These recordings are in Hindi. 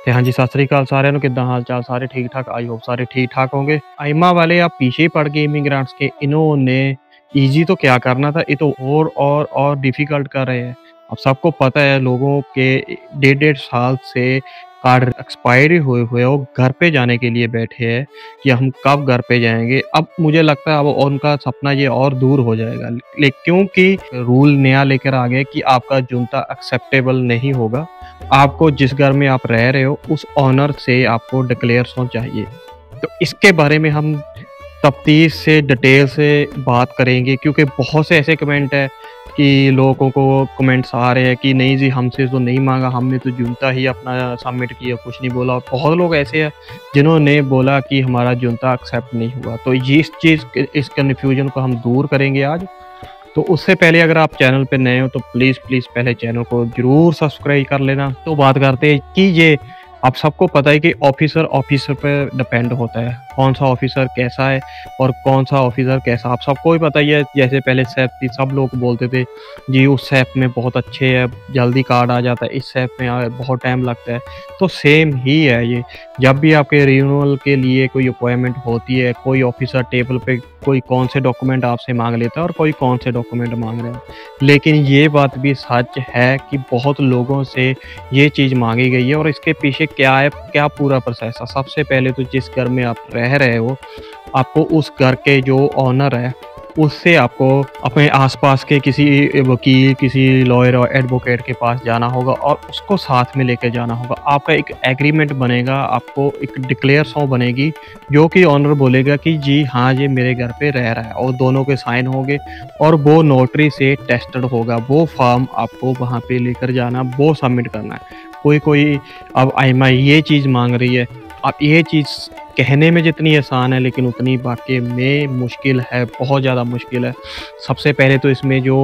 ਤੇ ਹਾਂਜੀ ਸਤਿ ਸ੍ਰੀ ਅਕਾਲ ਸਾਰਿਆਂ ਨੂੰ किद्दां हाल चाल सारे ठीक ठाक आई होप सारे ठीक ठाक होंगे। आइमा वाले आप पीछे ही पड़ गए इमिग्रेंट्स के, इन्होंने इजी तो क्या करना था, ये तो और डिफिकल्ट कर रहे हैं। अब सबको पता है लोगों के डेढ़ साल से कार्ड एक्सपायरी हुए हुए वो घर पे जाने के लिए बैठे हैं कि हम कब घर पे जाएंगे। अब मुझे लगता है अब उनका सपना ये और दूर हो जाएगा, क्योंकि रूल नया लेकर आ गया कि आपका जूनता एक्सेप्टेबल नहीं होगा। आपको जिस घर में आप रह रहे हो उस ओनर से आपको डिक्लेरेशन चाहिए। तो इसके बारे में हम तफ्तीश से डिटेल से बात करेंगे, क्योंकि बहुत से ऐसे कमेंट है कि लोगों को कमेंट्स आ रहे हैं कि नहीं जी हमसे तो नहीं मांगा, हमने तो जूनता ही अपना सबमिट किया, कुछ नहीं बोला। और बहुत लोग ऐसे हैं जिन्होंने बोला कि हमारा जूनता एक्सेप्ट नहीं हुआ। तो ये इस कन्फ्यूजन को हम दूर करेंगे आज। तो उससे पहले अगर आप चैनल पे नए हो तो प्लीज़ पहले चैनल को ज़रूर सब्सक्राइब कर लेना। तो बात करते हैं कि ये आप सबको पता है कि ऑफिसर पे डिपेंड होता है, कौन सा ऑफिसर कैसा है और कौन सा ऑफिसर कैसा। आप सबको ही पता ही है, जैसे पहले सैप थी, सब लोग बोलते थे जी उस सैप में बहुत अच्छे है, जल्दी कार्ड आ जाता है, इस सैप में बहुत टाइम लगता है। तो सेम ही है ये, जब भी आपके रिन्यूअल के लिए कोई अपॉइंटमेंट होती है, कोई ऑफिसर टेबल पे कोई कौन से डॉक्यूमेंट आपसे मांग लेता है और कोई कौन से डॉक्यूमेंट मांग रहा है। लेकिन ये बात भी सच है कि बहुत लोगों से ये चीज़ मांगी गई है और इसके पीछे क्या है, क्या पूरा प्रोसेस है। सबसे पहले तो जिस घर में आप रह रहे हो, आपको उस घर के जो ओनर है उससे आपको अपने आसपास के किसी वकील, किसी लॉयर और एडवोकेट के पास जाना होगा और उसको साथ में लेकर जाना होगा। आपका एक एग्रीमेंट बनेगा, आपको एक डिक्लेरेशन बनेगी जो कि ओनर बोलेगा कि जी हाँ ये मेरे घर पे रह रहा है, और दोनों के साइन होंगे और वो नोटरी से टेस्टेड होगा। वो फॉर्म आपको वहाँ पे लेकर जाना, वो सबमिट करना है। कोई अब आईमा ये चीज़ मांग रही है। अब ये चीज़ कहने में जितनी आसान है लेकिन उतनी वाक़ई में मुश्किल है, बहुत ज़्यादा मुश्किल है। सबसे पहले तो इसमें जो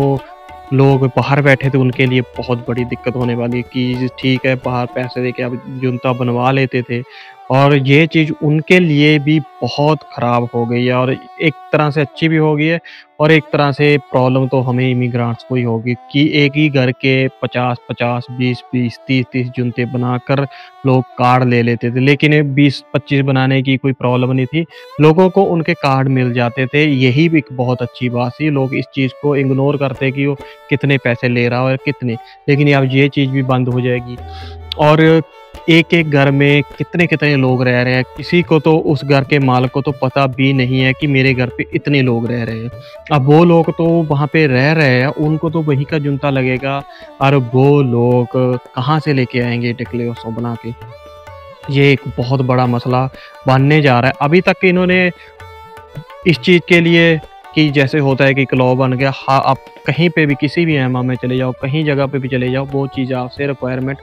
लोग बाहर बैठे थे उनके लिए बहुत बड़ी दिक्कत होने वाली है कि ठीक है बाहर पैसे देके अब जूनता बनवा लेते थे, और ये चीज़ उनके लिए भी बहुत ख़राब हो गई है। और एक तरह से अच्छी भी हो गई है और एक तरह से प्रॉब्लम तो हमें इमिग्रेंट्स को ही होगी कि एक ही घर के 50-50, 20-20, 30-30 जूनते बनाकर लोग कार्ड ले लेते थे। लेकिन 20-25 बनाने की कोई प्रॉब्लम नहीं थी, लोगों को उनके कार्ड मिल जाते थे। यही भी एक बहुत अच्छी बात थी। लोग इस चीज़ को इग्नोर करते कि वो कितने पैसे ले रहा है और कितने, लेकिन अब ये चीज़ भी बंद हो जाएगी। और एक-एक घर में कितने-कितने लोग रह रहे हैं, किसी को तो उस घर के मालिक को तो पता भी नहीं है कि मेरे घर पे इतने लोग रह रहे हैं। अब वो लोग तो वहाँ पे रह रहे हैं, उनको तो वहीं का जूनता लगेगा और वो लोग कहाँ से लेके आएँगे डिक्लेरेशन बना के। ये एक बहुत बड़ा मसला बनने जा रहा है। अभी तक इन्होंने इस चीज़ के लिए कि जैसे होता है कि लॉ बन गया, हाँ आप कहीं पे भी किसी भी एमा में चले जाओ, कहीं जगह पे भी चले जाओ, वो चीज़ आपसे रिक्वायरमेंट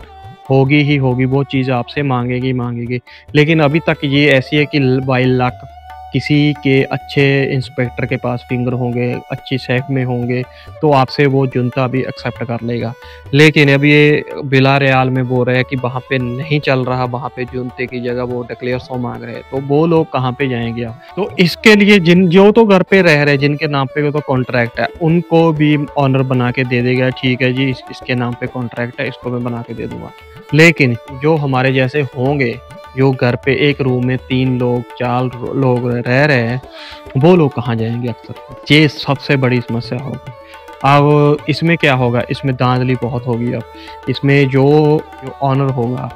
होगी ही होगी, वो चीज़ आपसे मांगेगी मांगेगी। लेकिन अभी तक ये ऐसी है कि बाय लक किसी के अच्छे इंस्पेक्टर के पास फिंगर होंगे, अच्छी सेफ में होंगे, तो आपसे वो जूनता भी एक्सेप्ट कर लेगा। लेकिन अब ये विलारेल में बोल रहे हैं कि वहाँ पे नहीं चल रहा, वहाँ पे जूनते की जगह वो डिक्लेरेशन मांग रहे हैं, तो वो लोग कहाँ पे जाएंगे अब। तो इसके लिए जो तो घर पे रह रहे हैं, जिनके नाम पे तो कॉन्ट्रैक्ट है, उनको भी ऑनर बना के दे देगा, ठीक है जी इसके नाम पे कॉन्ट्रैक्ट है, इसको मैं बना के दे दूंगा। लेकिन जो हमारे जैसे होंगे, जो घर पे एक रूम में 3 लोग 4 लोग रह रहे हैं, वो लोग कहाँ जाएंगे अक्सर। ये सबसे बड़ी समस्या होगी। अब इसमें क्या होगा, इसमें धांधली बहुत होगी। अब इसमें जो ऑनर होगा,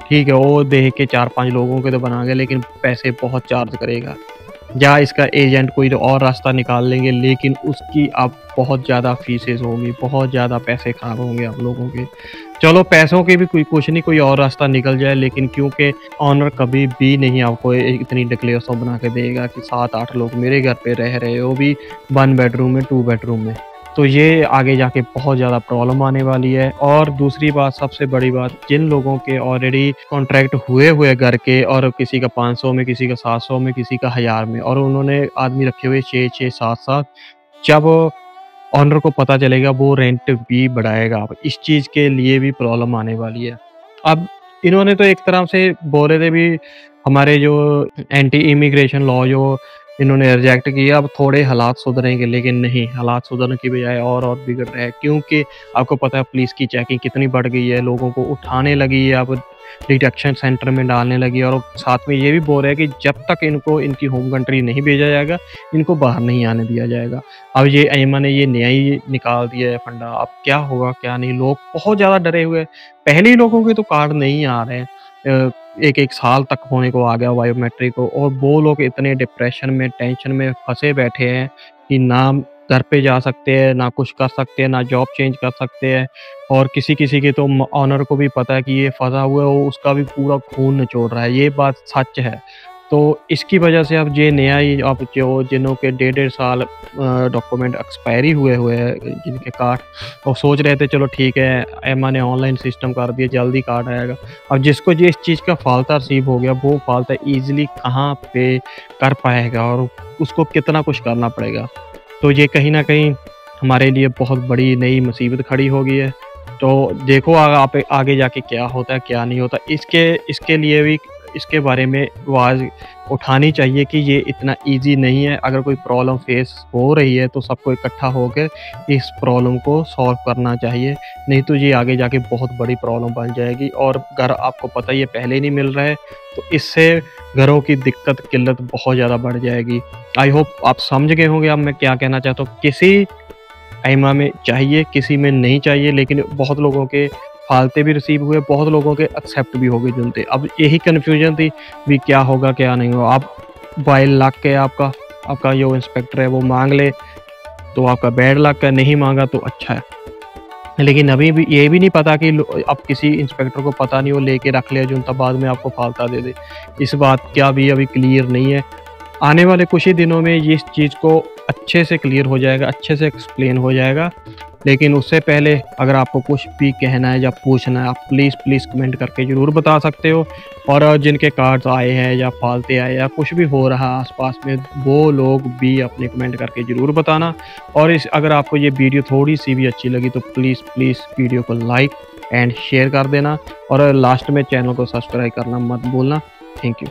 ठीक है वो देख के 4-5 लोगों के तो बना गया, लेकिन पैसे बहुत चार्ज करेगा। या इसका एजेंट कोई और रास्ता निकाल लेंगे, लेकिन उसकी अब बहुत ज़्यादा फीसेस होंगी, बहुत ज़्यादा पैसे खराब होंगे आप लोगों के। चलो पैसों के भी कुछ नहीं, कोई और रास्ता निकल जाए, लेकिन क्योंकि ऑनर कभी भी नहीं आपको इतनी डिक्लेरेशन बना के देगा कि 7-8 लोग मेरे घर पे रह रहे हो, भी 1 बेडरूम में 2 बेडरूम में। तो ये आगे जाके बहुत ज़्यादा प्रॉब्लम आने वाली है। और दूसरी बात, सबसे बड़ी बात, जिन लोगों के ऑलरेडी कॉन्ट्रैक्ट हुए घर के, और किसी का 500 में, किसी का 700 में, किसी का 1000 में, और उन्होंने आदमी रखे हुए 6-6, 7-7, जब ऑनर को पता चलेगा वो रेंट भी बढ़ाएगा। अब इस चीज़ के लिए भी प्रॉब्लम आने वाली है। अब इन्होंने तो एक तरह से बोले थे भी हमारे जो एंटी इमिग्रेशन लॉ जो इन्होंने रिजेक्ट किया, अब थोड़े हालात सुधरेंगे, लेकिन नहीं, हालात सुधरने की बजाय और बिगड़ रहे हैं। क्योंकि आपको पता है पुलिस की चेकिंग कितनी बढ़ गई है, लोगों को उठाने लगी है। अब डिटेक्शन सेंटर में डालने लगी और साथ में ये भी बोल रहे हैं कि जब तक इनको इनकी होम कंट्री नहीं भेजा जाएगा, इनको बाहर नहीं आने दिया जाएगा। अब ये ऐमा ने ये नया ही निकाल दिया है फंडा, अब क्या होगा क्या नहीं, लोग बहुत ज़्यादा डरे हुए हैं। पहले ही लोगों के तो कार्ड नहीं आ रहे हैं। 1-1 साल तक होने को आ गया बायोमेट्रिक को, और वो लोग इतने डिप्रेशन में, टेंशन में फँसे बैठे हैं कि ना घर पे जा सकते हैं, ना कुछ कर सकते हैं, ना जॉब चेंज कर सकते हैं। और किसी-किसी के तो ऑनर को भी पता है कि ये फँसा हुआ है, वो उसका भी पूरा खून निचोड़ रहा है, ये बात सच है। तो इसकी वजह से अब ये नया ही, अब जो जिन्हों के डेढ़-डेढ़ साल डॉक्यूमेंट एक्सपायरी हुए हुए हैं जिनके कार्ड, वो सोच रहे थे चलो ठीक है, एमा ने ऑनलाइन सिस्टम कर दिया, जल्दी कार्ड आएगा। अब जिसको जिस चीज़ का फ़ालता रिसीव हो गया, वो फ़ालता ईज़िली कहाँ पे कर पाएगा और उसको कितना कुछ करना पड़ेगा। तो ये कहीं न कहीं हमारे लिए बहुत बड़ी नई मुसीबत खड़ी हो गई है। तो देखो आप आगे जाके क्या होता है, क्या नहीं होता। इसके इसके लिए भी इसके बारे में आवाज़ उठानी चाहिए कि ये इतना ईज़ी नहीं है। अगर कोई प्रॉब्लम फेस हो रही है तो सबको इकट्ठा होकर इस प्रॉब्लम को सॉल्व करना चाहिए। नहीं तो ये आगे जाके बहुत बड़ी प्रॉब्लम बन जाएगी, और घर आपको पता ही है पहले नहीं मिल रहा है, तो इससे घरों की दिक्कत किल्लत बहुत ज़्यादा बढ़ जाएगी। आई होप आप समझ गए होंगे अब मैं क्या कहना चाहता हूँ। किसी ऐमा में चाहिए, किसी में नहीं चाहिए, लेकिन बहुत लोगों के फालते भी रिसीव हुए, बहुत लोगों के एक्सेप्ट भी हो गए जुनते। अब यही कन्फ्यूजन थी भी क्या होगा, क्या नहीं होगा। अब बाय लक है आपका जो इंस्पेक्टर है वो माँग ले तो आपका बैड लक है, नहीं माँगा तो अच्छा है। लेकिन अभी भी ये भी नहीं पता कि अब किसी इंस्पेक्टर को पता नहीं, वो लेके रख ले जुनता बाद में आपको फालता दे दे। इस बात का भी अभी क्लियर नहीं है। आने वाले कुछ ही दिनों में ये इस चीज़ को अच्छे से क्लियर हो जाएगा, अच्छे से एक्सप्लेन हो जाएगा। लेकिन उससे पहले अगर आपको कुछ भी कहना है या पूछना है, आप प्लीज़ कमेंट करके ज़रूर बता सकते हो। और जिनके कार्ड्स आए हैं या फालते आए या कुछ भी हो रहा है आस-पास में, वो लोग भी अपने कमेंट करके ज़रूर बताना। और अगर आपको ये वीडियो थोड़ी-सी भी अच्छी लगी तो प्लीज़ वीडियो को लाइक एंड शेयर कर देना, और लास्ट में चैनल को सब्सक्राइब करना मत भूलना। Thank you.